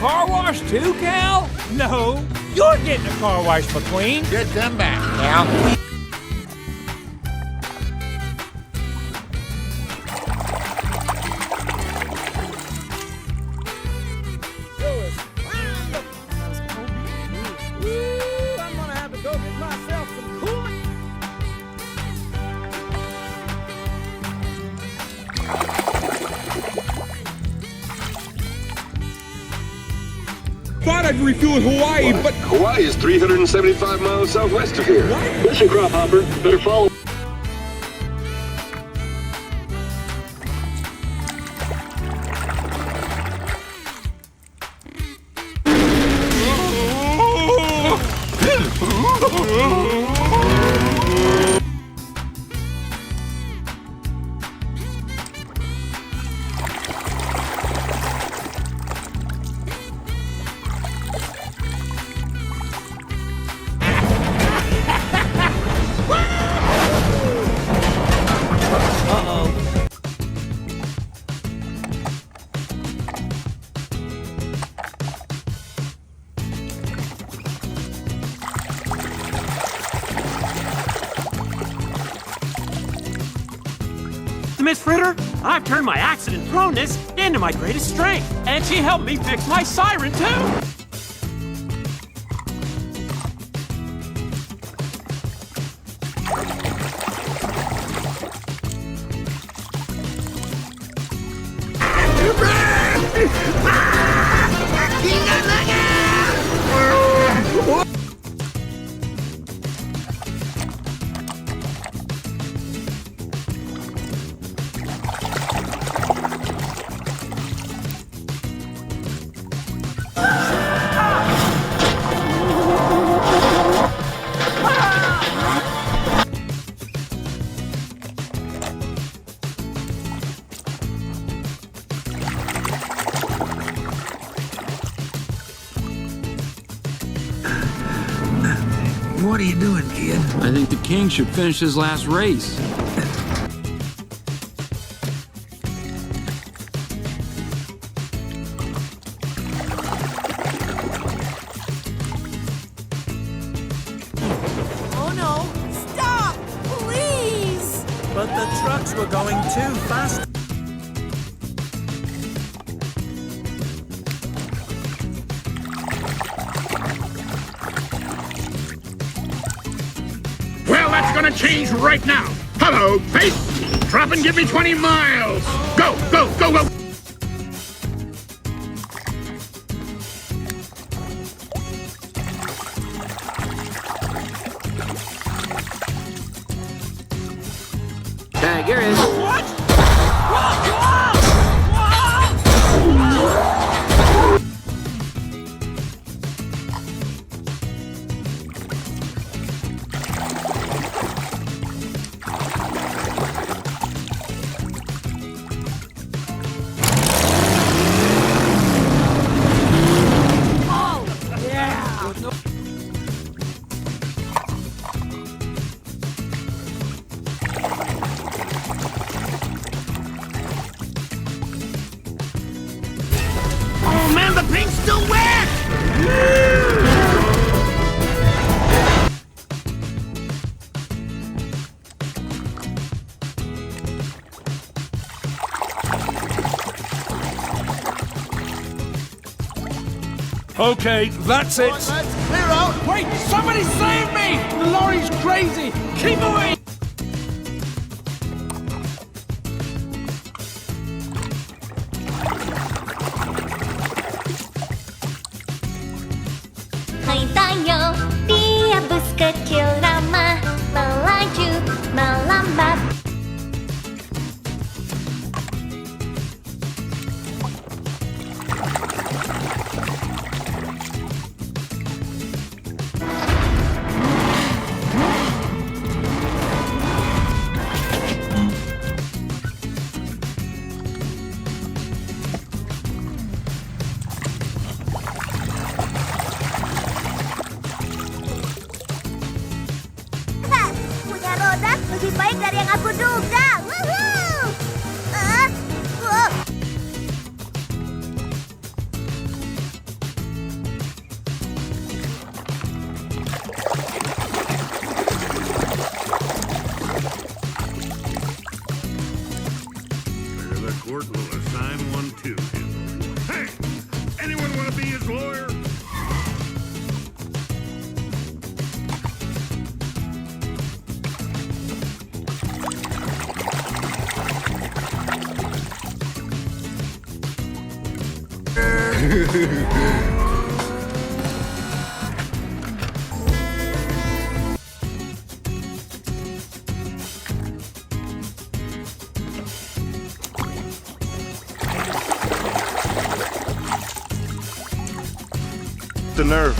car wash too, Cal? No, you're getting a car wash, McQueen. Get them back, Cal. I'm gonna have to go get myself some coolant. Thought I'd refuel in Hawaii, but Hawaii is 375 miles southwest of here. Listen, crop hopper, better follow. Miss Fritter, I've turned my accident proneness into my greatest strength, and she helped me fix my siren too. What are you doing, kid? I think the king should finish his last race. Oh no! Stop! Please! But the trucks were going too fast. Well, that's gonna change right now. Hello, Pace. Drop and give me 20 miles. Go, go, go, go. Here is. What? Oh man, the paint's still wet! okay, that's it. Let's clear out. Wait, somebody save me! The lorry's crazy. Keep away! Hai tayo, dia bus kecil ramah, melaju, melambat. Punya roda lebih baik dari yang aku duga. Woohoo! The nerve.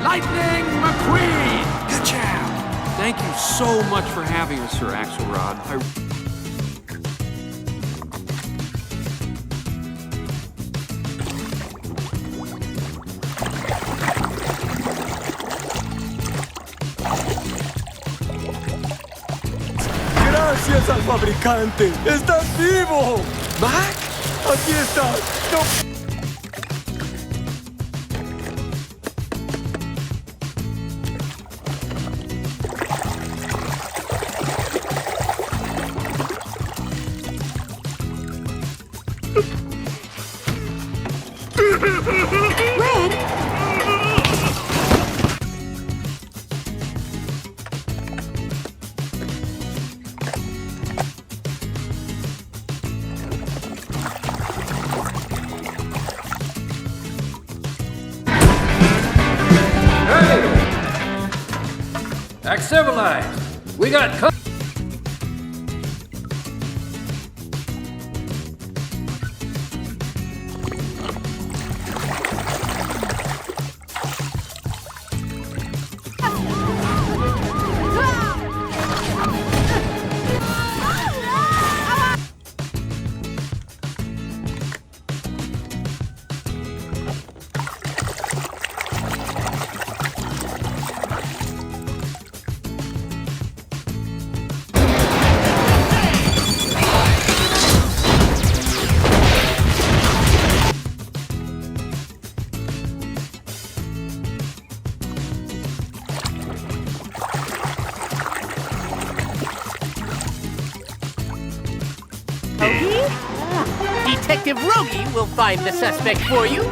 Lightning McQueen! Good job! Thank you so much for having us, Sir Axelrod. Gracias al fabricante. ¡Estás vivo! Mac, aquí estás. No. Act civilized. We got Detective Rogie will find the suspect for you.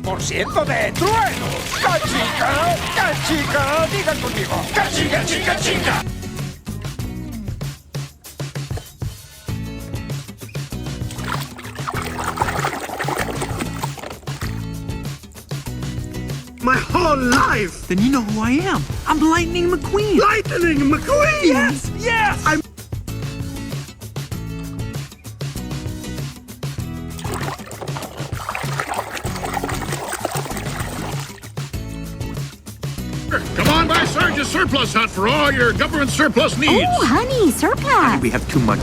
Por ciento de truenos. ¡Cachica! ¡Cachica! Digan conmigo. ¡Cachica, chica, chica! My whole life! Then you know who I am. I'm Lightning McQueen. Lightning McQueen! Yes, yes! I'm... Come on by Sarge's surplus hunt for all your government surplus needs. Oh, honey, surplus. We have too much.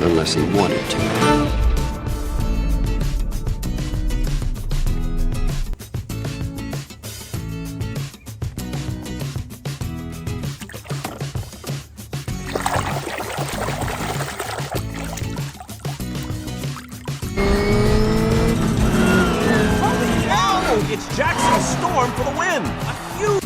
Unless he wanted to. It's Jackson's Storm for the win. A huge.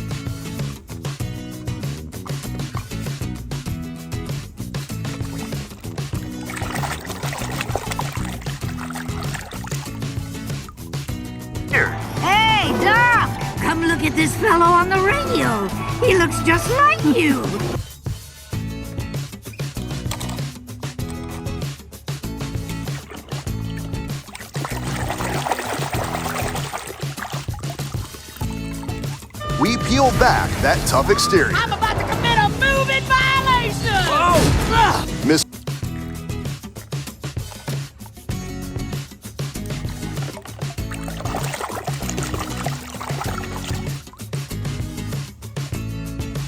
Hey, Doc! Come look at this fellow on the radio. He looks just like you. We peel back that tough exterior. I'm about to commit a moving violation! Miss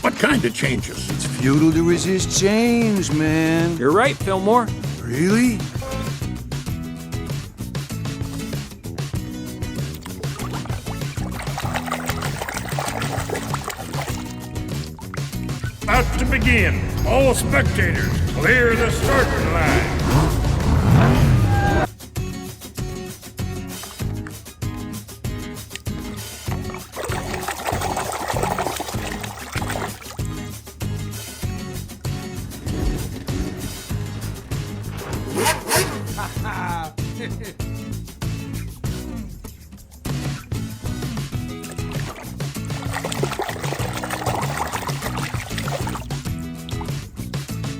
What kind of changes? It's futile to resist change, man. You're right, Fillmore. Really? About to begin. All spectators, clear the starting line.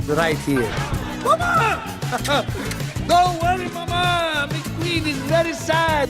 Right here. Mama! Don't worry, Mama! My queen is very sad.